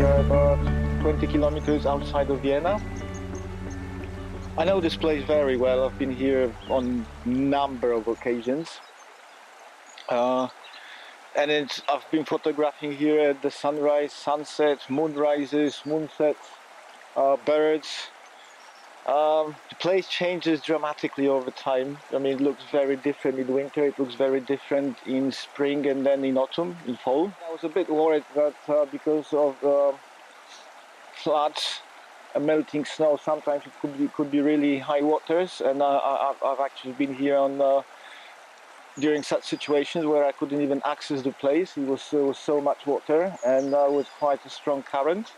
Austria, about 20 kilometers outside of Vienna. I know this place very well. I've been here on a number of occasions. And I've been photographing here at the sunrise, sunset, moonrises, moonsets, birds. The place changes dramatically over time. I mean, it looks very different in winter, it looks very different in spring, and then in autumn, in fall. I was a bit worried that because of floods and melting snow, sometimes it could be really high waters, and I've actually been here on during such situations where I couldn't even access the place. It was so much water, and with quite a strong current.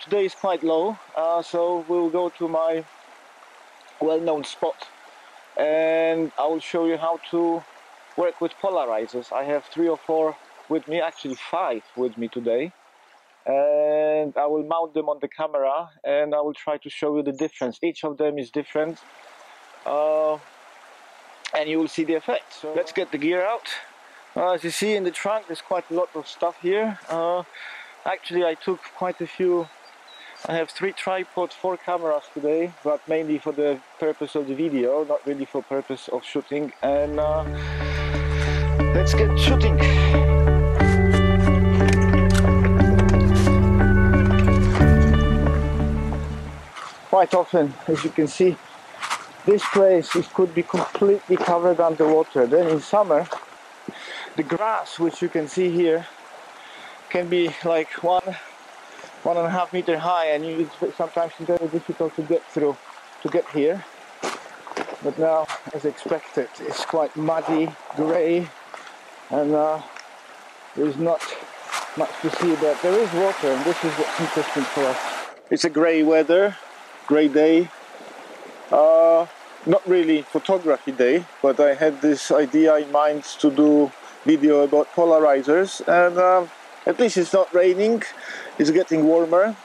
Today is quite low, so we'll go to my well-known spot, and I will show you how to work with polarizers. I have 3 or 4 with me, actually 5 with me today, and I will mount them on the camera and I will try to show you the difference. Each of them is different, and you will see the effect. So let's get the gear out. As you see in the trunk, there's quite a lot of stuff here. Actually, I took quite a few. I have 3 tripods, 4 cameras today, but mainly for the purpose of the video, not really for purpose of shooting. And let's get shooting. Quite often, as you can see, this place could be completely covered underwater. Then in summer, the grass, which you can see here, can be like 1.5 meters high, and sometimes it's very difficult to get through, to get here. But now, as expected, it's quite muddy, grey, and there's not much to see, but there is water, and this is what's interesting for us. It's a grey weather, grey day. Not really photography day, but I had this idea in mind to do video about polarizers, and at least it's not raining, it's getting warmer.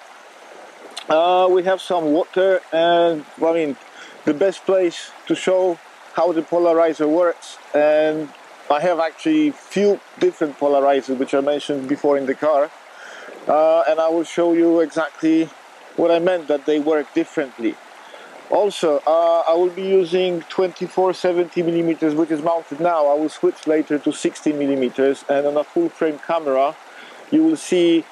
We have some water, and I mean, the best place to show how the polarizer works, and I have actually few different polarizers which I mentioned before in the car, and I will show you exactly what I meant, that they work differently. Also, I will be using 24-70mm, which is mounted now. I will switch later to 16mm, and on a full frame camera you will see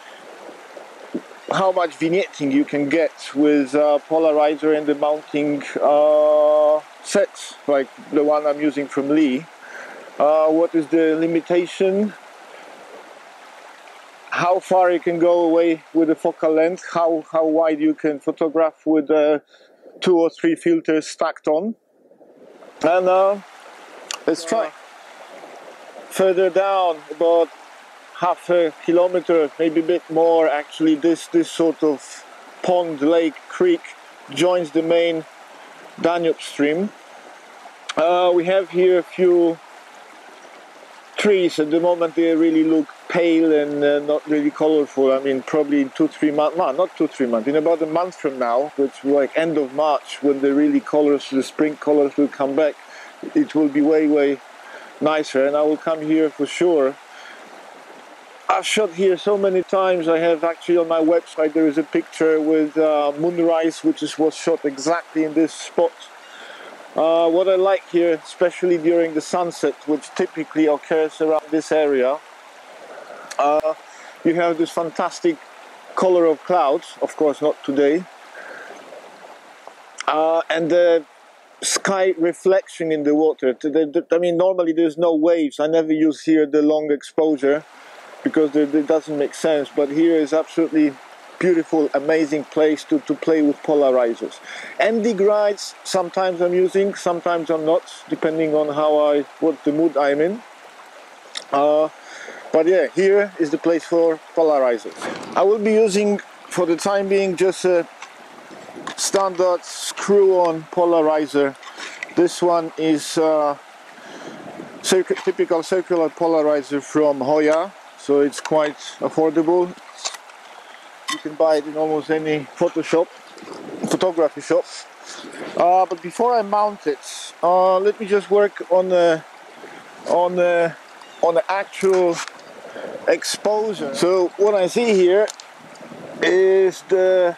how much vignetting you can get with polarizer and the mounting sets, like the one I'm using from Lee. What is the limitation? How far you can go away with the focal length, how wide you can photograph with 2 or 3 filters stacked on. And let's try. Further down, about half a kilometer, maybe a bit more, actually this sort of pond, lake, creek joins the main Danube stream. We have here a few trees. At the moment they really look pale and not really colorful. I mean, probably in 2-3 months, no, not 2-3 months, in about a month from now, which like end of March, when the really colors, the spring colors will come back, it will be way nicer, and I will come here for sure. I've shot here so many times. I have actually on my website, there is a picture with moonrise, which was shot exactly in this spot. What I like here, especially during the sunset, which typically occurs around this area, you have this fantastic color of clouds, of course not today, and the sky reflection in the water. I mean, normally there's no waves. I never use here the long exposure because it doesn't make sense, but here is absolutely beautiful, amazing place to play with polarizers. ND grids, sometimes I'm using, sometimes I'm not, depending on what the mood I'm in. But yeah, here is the place for polarizers. I will be using, for the time being, just a standard screw-on polarizer. This one is typical circular polarizer from Hoya, so it's quite affordable. You can buy it in almost any photography shop. But before I mount it, let me just work on the actual exposure. So what I see here is the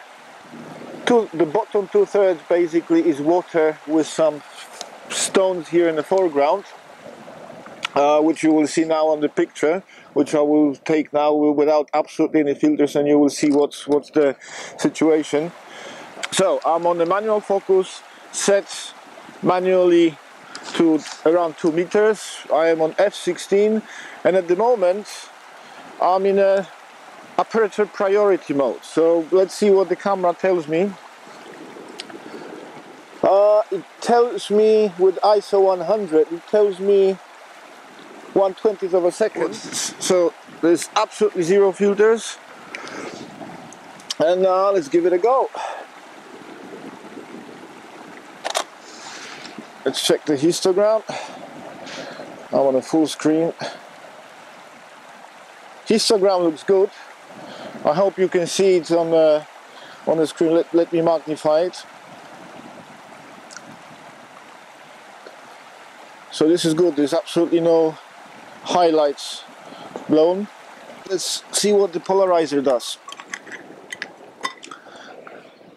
bottom 2/3 basically is water with some stones here in the foreground, which you will see now on the picture, which I will take now without absolutely any filters, and you will see what's the situation. So I'm on the manual focus, set manually to around 2 meters. I am on f16, and at the moment I'm in a aperture priority mode. So let's see what the camera tells me. It tells me with ISO 100, it tells me 1/20th of a second. So there's absolutely zero filters. And let's give it a go. Let's check the histogram. I'm on a full screen. Histogram looks good. I hope you can see it on the screen. Let me magnify it. So this is good. There's absolutely no highlights blown. Let's see what the polarizer does.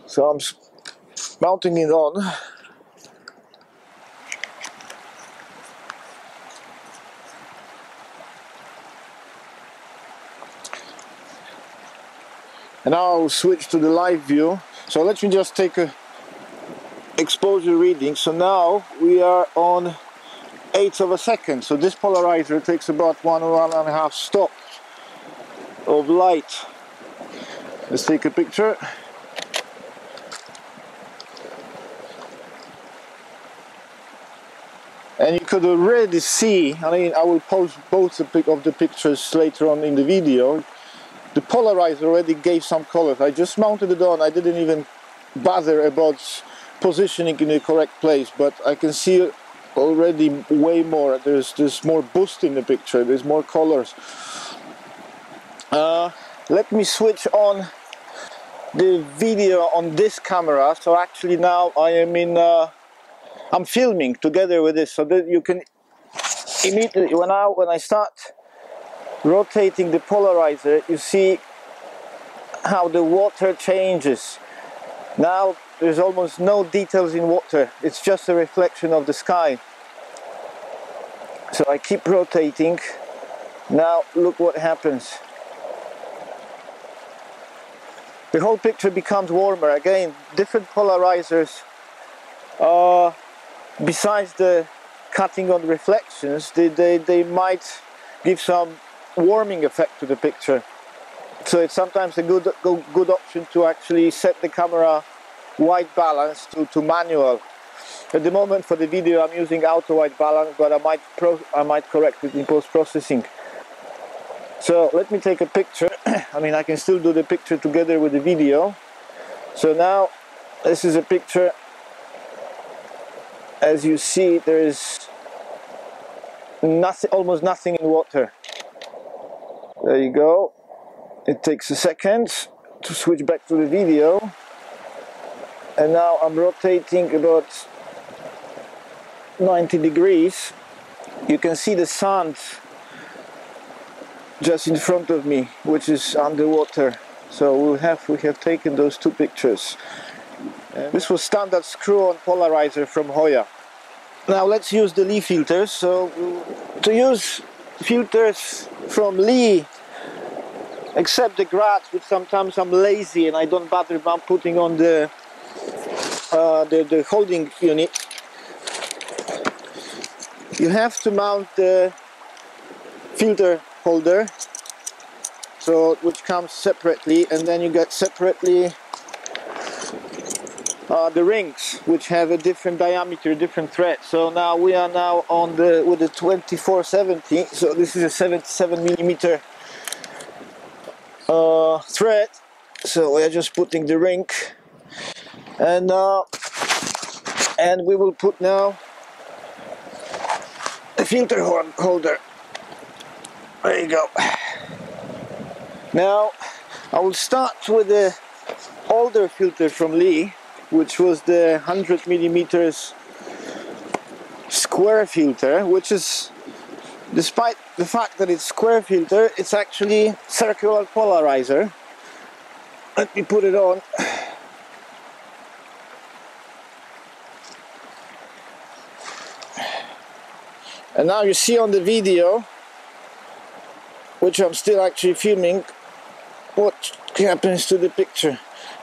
So I'm mounting it on. And now I'll switch to the live view. So let me just take a exposure reading. So now we are on 1/8 of a second. So this polarizer takes about 1.5 stops of light. Let's take a picture. And you could already see, I mean, I will post both of the pictures later on in the video. The polarizer already gave some colors. I just mounted it on. I didn't even bother about positioning in the correct place, but I can see already way more. There's more boost in the picture. There's more colors. Let me switch on the video on this camera. So actually now I am in. I'm filming together with this, so that you can immediately when I start rotating the polarizer, you see how the water changes. Now there's almost no details in water, it's just a reflection of the sky. So I keep rotating. Now look what happens. The whole picture becomes warmer. Again, different polarizers, besides the cutting on reflections, they might give some warming effect to the picture. So it's sometimes a good option to actually set the camera white balance to manual. At the moment for the video I'm using auto white balance, but I might correct it in post-processing. So let me take a picture. I mean, I can still do the picture together with the video. So now this is a picture. As you see, there is nothing, almost nothing in water. There you go. It takes a second to switch back to the video. And now I'm rotating about 90 degrees. You can see the sand just in front of me, which is underwater. So we have taken those two pictures. This was standard screw-on polarizer from Hoya. Now let's use the Lee filters. So to use filters from Lee, except the grads, which sometimes I'm lazy and I don't bother about putting on the holding unit, you have to mount the filter holder, so which comes separately, and then you get separately the rings, which have a different diameter, different thread. So now we are now on with the 2470. So this is a 77 millimeter thread. So we are just putting the ring, and we will put now the filter holder. There you go. Now I will start with the older filter from Lee, which was the 100 millimeters square filter, which is, despite the fact that it's square filter, it's actually circular polarizer. let me put it on. And now you see on the video, which I'm still actually filming, what happens to the picture.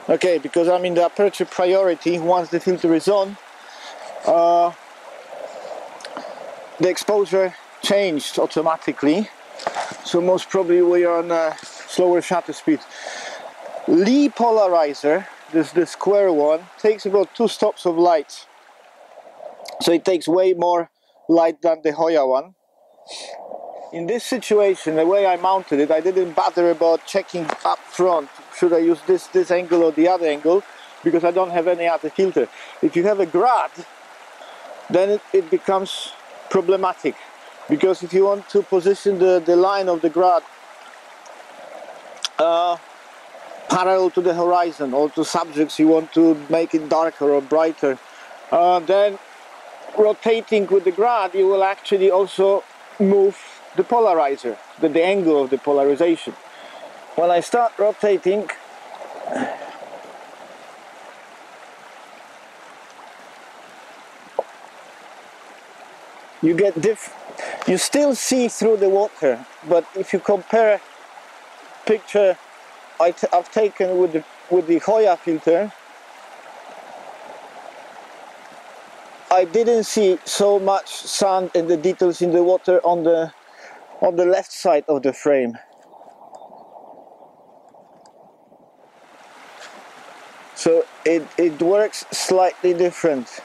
Okay, because I'm in the aperture priority. Once the filter is on, the exposure changed automatically, so most probably we are on a slower shutter speed. Lee polarizer, the square one, takes about 2 stops of light, so it takes way more light than the Hoya one. In this situation, the way I mounted it, I didn't bother about checking up front, should I use this angle or the other angle, because I don't have any other filter. If you have a grad, then it becomes problematic, because if you want to position the line of the grad parallel to the horizon, or to subjects you want to make it darker or brighter, then rotating with the grad, you will actually also move the polarizer, the angle of the polarization. When I start rotating, you get you still see through the water, but if you compare picture I've taken with the Hoya filter, I didn't see so much sand and the details in the water on the left side of the frame. So it works slightly different.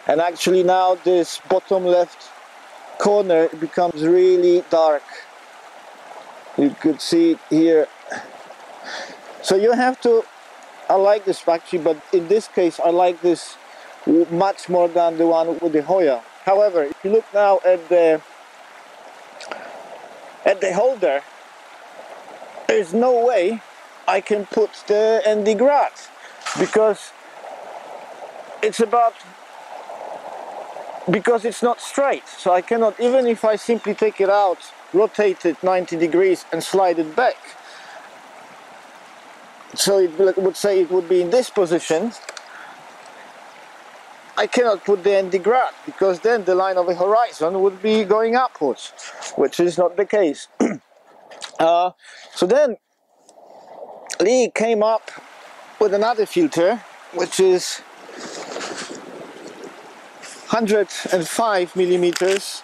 And actually now this bottom left corner becomes really dark. You could see it here. So you have to, I like this actually, but in this case I like this much more than the one with the Hoya. However, if you look now at the holder, there's no way I can put the ND grad, because it's not straight, so I cannot, even if I simply take it out, rotate it 90 degrees and slide it back, so it would say it would be in this position, I cannot put the ND grad, because then the line of the horizon would be going upwards, which is not the case. So then Lee came up with another filter, which is 105 millimeters,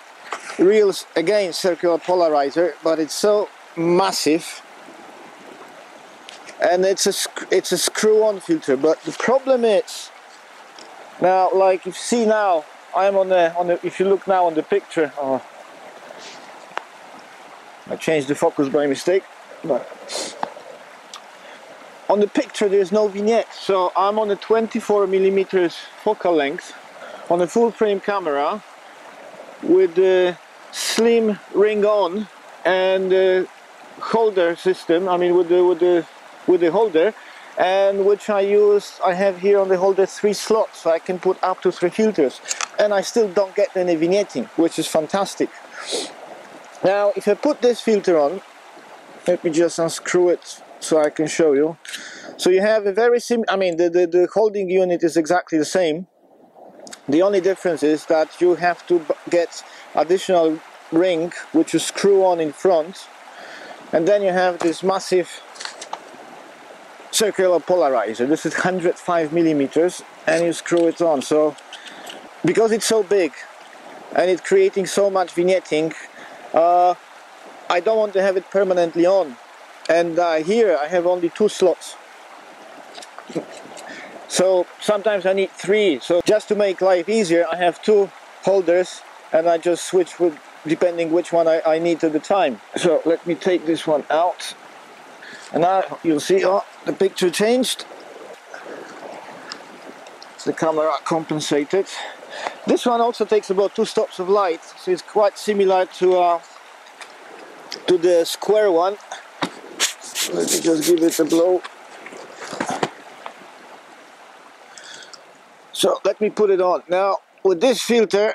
real, again circular polarizer, but it's so massive, and it's a screw-on filter. But the problem is, now, like you see now, I'm on the if you look now on the picture, I changed the focus by mistake, but on the picture there's no vignette, so I'm on a 24 millimeters focal length on a full frame camera with the slim ring on and the holder system, I mean with the holder, and which I have here on the holder 3 slots, so I can put up to 3 filters, and I still don't get any vignetting, which is fantastic. Now if I put this filter on, let me just unscrew it so I can show you. So you have a very I mean the holding unit is exactly the same. The only difference is that you have to get additional ring which you screw on in front, and then you have this massive circular polarizer. This is 105 millimeters, and you screw it on. So because it's so big and it's creating so much vignetting, I don't want to have it permanently on, and here I have only 2 slots. So sometimes I need 3, so just to make life easier I have 2 holders, and I just switch with depending which one I need at the time. So let me take this one out, and now you'll see, oh, the picture changed. The camera compensated. This one also takes about 2 stops of light, so it's quite similar to the square one. Let me just give it a blow. So let me put it on. Now with this filter,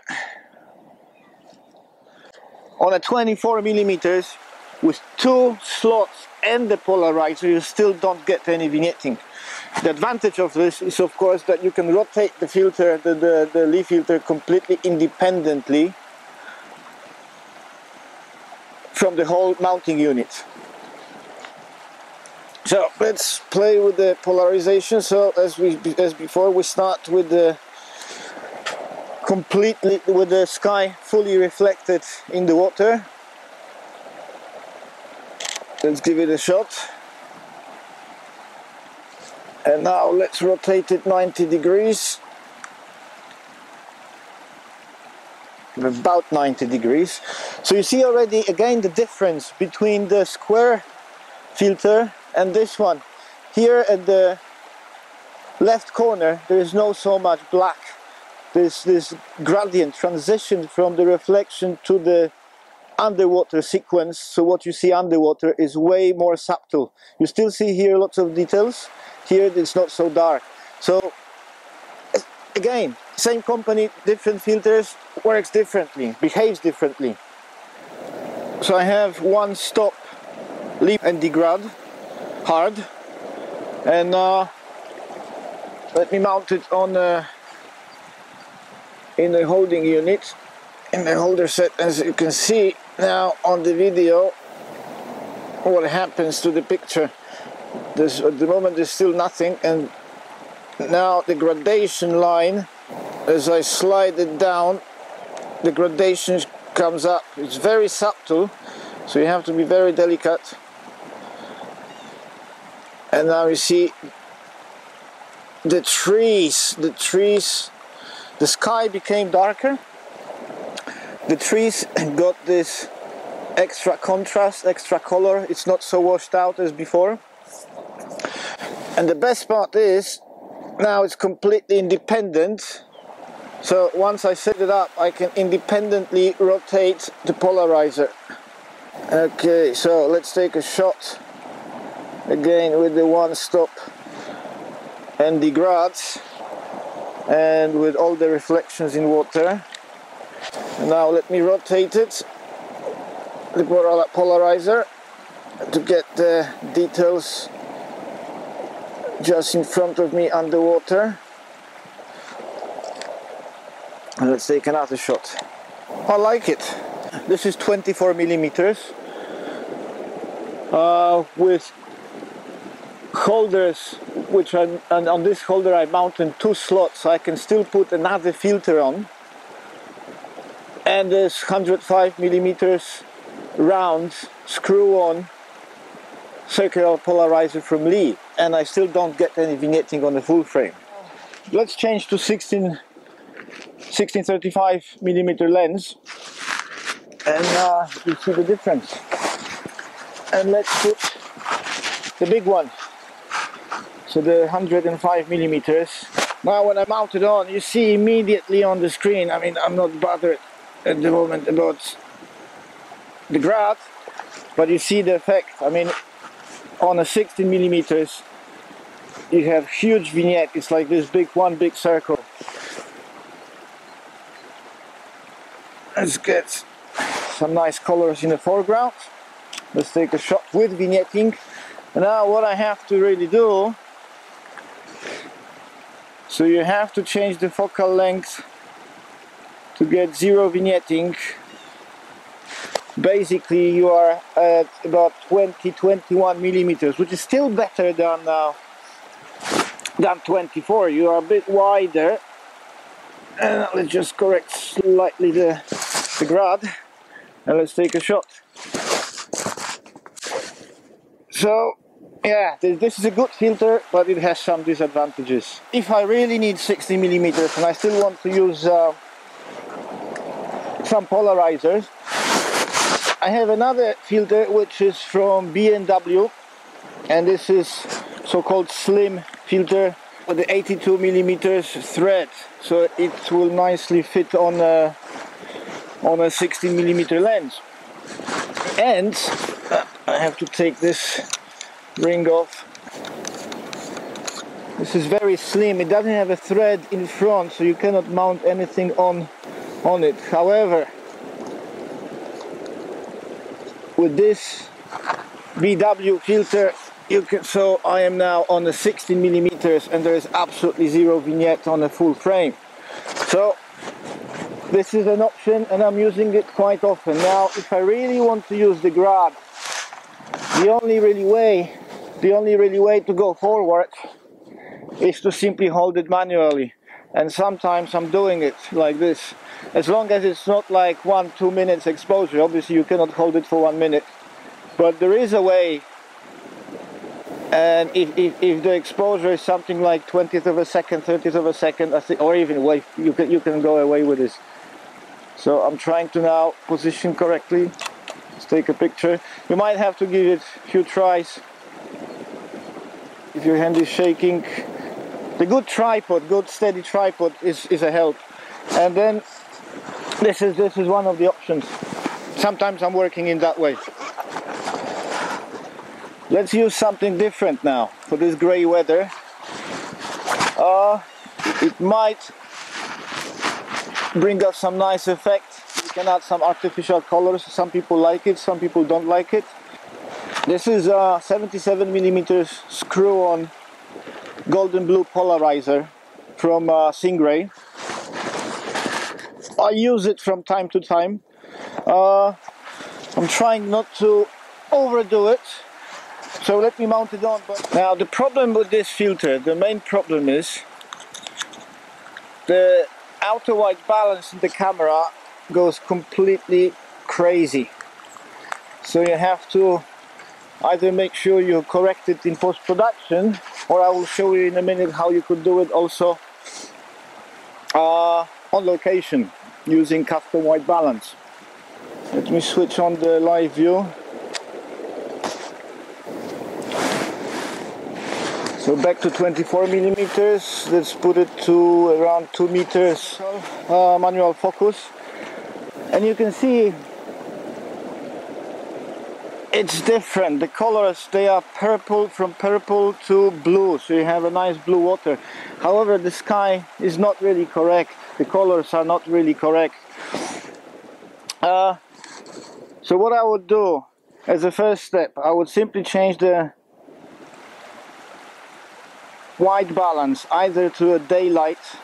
on a 24 millimeters with 2 slots and the polarizer, you still don't get any vignetting. The advantage of this is, of course, that you can rotate the filter, the leaf filter, completely independently from the whole mounting unit. So let's play with the polarization. So as before, we start with the sky fully reflected in the water. Let's give it a shot. And now let's rotate it 90 degrees. About 90 degrees. So you see already again the difference between the square filter and this one. Here at the left corner there is no so much black. This gradient transition from the reflection to the underwater sequence, so what you see underwater is way more subtle. You still see here lots of details. Here it's not so dark. So again, same company, different filters, works differently, behaves differently. So I have one stop leap and degrad hard, and let me mount it on in the holding unit, in the holder set. As you can see now on the video what happens to the picture. At the moment there's still nothing, and now the gradation line, as I slide it down, the gradation comes up. It's very subtle, so you have to be very delicate. And now you see the trees, the sky became darker. The trees got this extra contrast, extra color. It's not so washed out as before. And the best part is, now it's completely independent. So once I set it up, I can independently rotate the polarizer. Okay, so let's take a shot again with the one stop and degrads, and with all the reflections in water. And now let me rotate it, the polarizer, to get the details just in front of me underwater. And let's take another shot. I like it. This is 24 millimeters with holders, which and on this holder I mounted 2 slots, so I can still put another filter on. And this 105 millimeters round screw-on circular polarizer from Lee, and I still don't get any vignetting on the full frame. Let's change to 1635 millimeter lens, and you see the difference. And let's put the big one, so the 105 millimeters. Now when I mount it on, you see immediately on the screen, I mean, I'm not bothered at the moment about the grad, but you see the effect. I mean, on a 16 millimeters you have huge vignette. It's like this one big circle. Let's get some nice colors in the foreground. Let's take a shot with vignetting. Now what I have to really do, so you have to change the focal length to get 0 vignetting. Basically you are at about 20-21 millimeters, which is still better than 24. You are a bit wider. And let's just correct slightly the grad, and let's take a shot. So yeah, this is a good filter, but it has some disadvantages. If I really need 60 millimeters and I still want to use some polarizers, I have another filter which is from B&W, and this is so-called slim filter with the 82 millimeters thread, so it will nicely fit on a 16 millimeter lens. And I have to take this ring off. This is very slim. It doesn't have a thread in front, so you cannot mount anything on it. However, with this VW filter, so I am now on the 16 millimeters, and there is absolutely zero vignette on a full frame. So this is an option, and I'm using it quite often. Now, if I really want to use the grab, the only really way to go forward is to simply hold it manually. And sometimes I'm doing it like this. As long as it's not like 1-2 minutes exposure. Obviously you cannot hold it for 1 minute. But there is a way. And if the exposure is something like 20th of a second, 30th of a second, I think, or even way, you can go away with this. So I'm trying to now position correctly. Let's take a picture. You might have to give it a few tries if your hand is shaking. The good tripod, good steady tripod is a help. And then this is one of the options. Sometimes I'm working in that way. Let's use something different now for this grey weather. It might bring us some nice effect. You can add some artificial colors. Some people like it, some people don't like it. This is a 77 millimeters screw-on golden blue polarizer from Singh-ray. I use it from time to time. I'm trying not to overdo it, so let me mount it on. But now the problem with this filter, the main problem is the outer white balance in the camera goes completely crazy. So you have to either make sure you correct it in post-production, or I will show you in a minute how you could do it also on location using custom white balance. Let me switch on the live view. So back to 24 millimeters. Let's put it to around 2 meters manual focus, and you can see it's different. The colors, they are purple, from purple to blue, so you have a nice blue water. However, the sky is not really correct. The colors are not really correct. So what I would do as a first step, I would simply change the white balance either to a daylight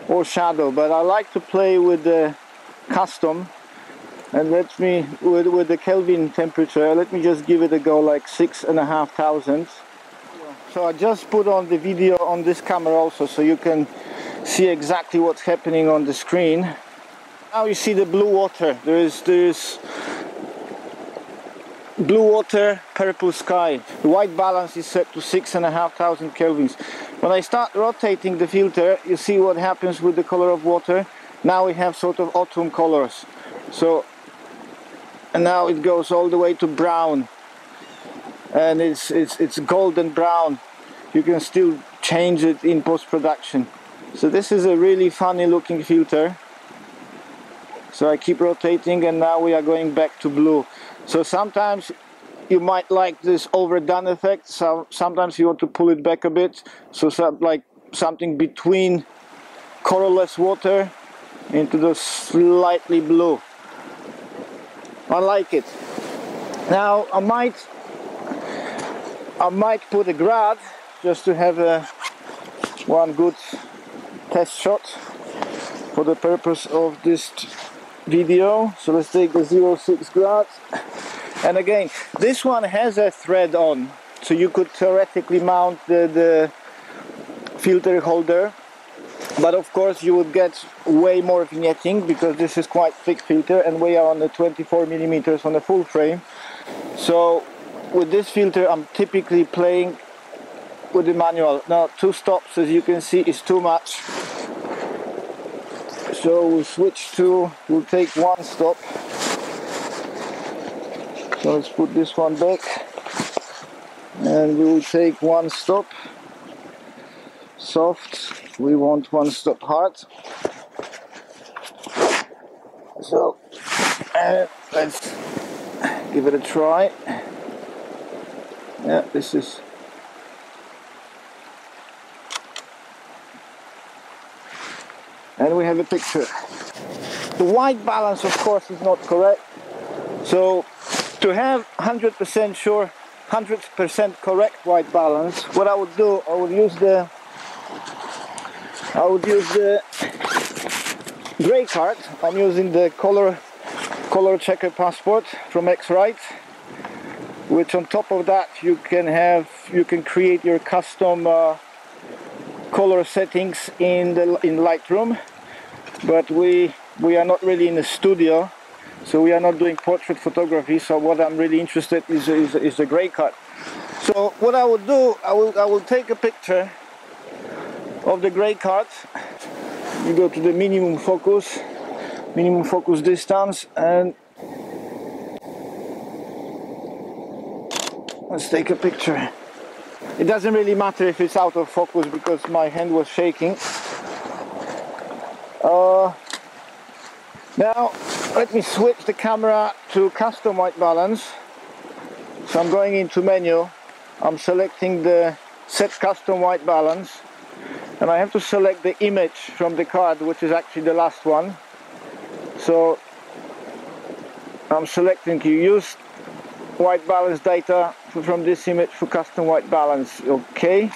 or shadow, but I like to play with the custom. And let me, with the Kelvin temperature, let me just give it a go, like 6,500. So I just put on the video on this camera also, so you can see exactly what's happening on the screen. Now you see the blue water. There's blue water, purple sky. The white balance is set to 6,500 kelvins. When I start rotating the filter, you see what happens with the color of water. Now we have sort of autumn colors. So, and now it goes all the way to brown, and it's golden brown. You can still change it in post-production. So this is a really funny looking filter. So I keep rotating, and now we are going back to blue. So sometimes you might like this overdone effect, so sometimes you want to pull it back a bit, so like something between colorless water into the slightly blue. I like it. Now I might put a grad just to have one good test shot for the purpose of this video. So let's take the 06 grad, and again this one has a thread on, so you could theoretically mount the filter holder. But of course you would get way more vignetting because this is quite thick filter, and we are on the 24 millimeters on the full frame. So with this filter I'm typically playing with the manual. Now 2 stops, as you can see, is too much. So we'll take 1 stop. So let's put this one back, and we will take 1 stop soft. We want 1 stop hard. So let's give it a try. Yeah, this is. And we have a picture. The white balance, of course, is not correct. So To have 100% sure, 100% correct white balance, what I would do, I would use the grey card. I'm using the color checker passport from X-Rite, which on top of that you can create your custom color settings in Lightroom. But we are not really in a studio, so we are not doing portrait photography. So what I'm really interested is the grey card. So what I would do, I will take a picture of the grey card. You go to the minimum focus distance, and let's take a picture. It doesn't really matter if it's out of focus because my hand was shaking. Now let me switch the camera to custom white balance. So I'm going into menu, I'm selecting the set custom white balance, and I have to select the image from the card, which is actually the last one. So I'm selecting you use white balance data from this image for custom white balance. Okay.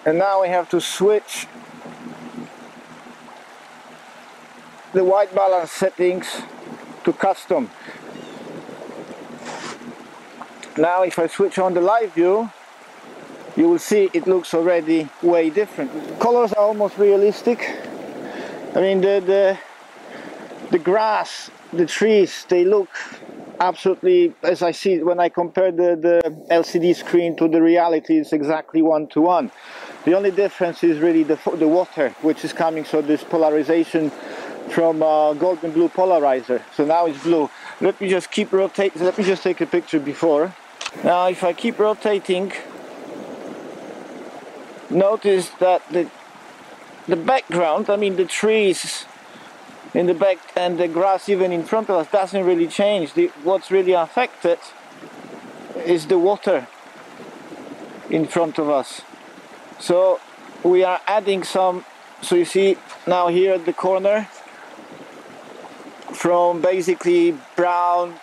And now we have to switch the white balance settings to custom. Now if I switch on the live view, you will see it looks already way different. Colors are almost realistic. I mean the grass, the trees, they look absolutely, as I see when I compare the LCD screen to the reality, it's exactly one-to-one. The only difference is really the water, which is coming, so this polarization from golden blue polarizer. So now it's blue. Let me just keep rotating. Let me just take a picture before. Now if I keep rotating, notice that the background, I mean the trees in the back and the grass even in front of us doesn't really change. What's really affected is the water in front of us. So we are adding some, so you see now here at the corner, from basically brown,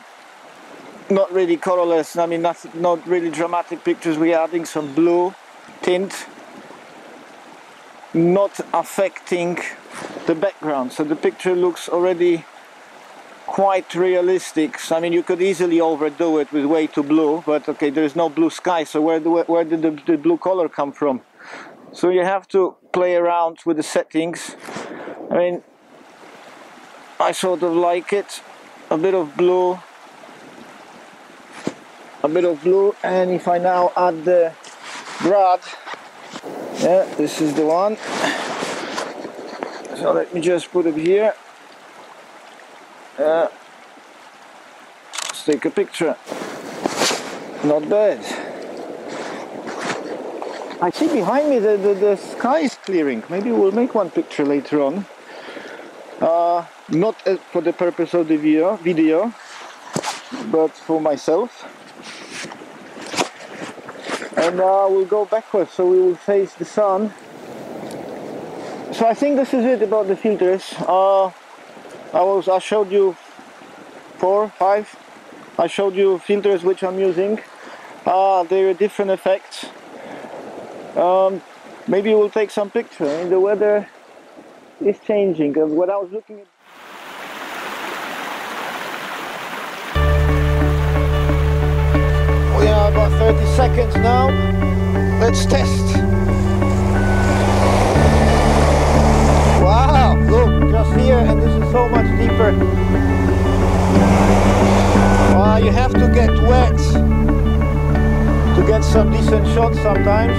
not really colorless, I mean not really dramatic pictures, we are adding some blue tint, not affecting the background, so the picture looks already quite realistic. So, I mean, you could easily overdo it with way too blue, but okay, there is no blue sky, so where did the blue color come from? So you have to play around with the settings. I mean, I sort of like it, a bit of blue, and if I now add the grad, yeah, this is the one. So let me just put it here. Let's take a picture. Not bad. I see behind me the sky is clearing. Maybe we'll make one picture later on. Not for the purpose of the video, but for myself. And we'll go backwards, so we will face the sun. So I think this is it about the filters. I showed you 4, 5. I showed you filters which I'm using. There are different effects. Maybe we'll take some pictures. I mean, the weather is changing. When I was looking at we are about 30 seconds now. Let's test. Wow, look, just here, and this is so much deeper. Wow, you have to get wet to get some decent shots sometimes.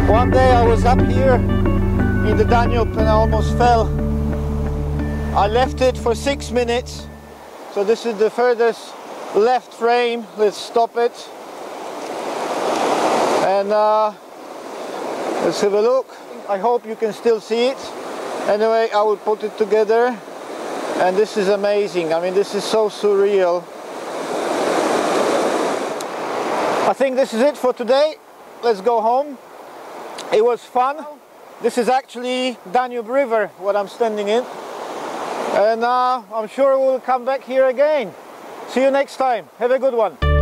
One day I was up here in the Danube and I almost fell. I left it for 6 minutes. So this is the furthest left frame. Let's stop it. And let's have a look. I hope you can still see it. Anyway, I will put it together, and this is amazing. I mean, this is so surreal. I think this is it for today. Let's go home. It was fun. This is actually Danube River, what I'm standing in. And I'm sure we'll come back here again. See you next time. Have a good one.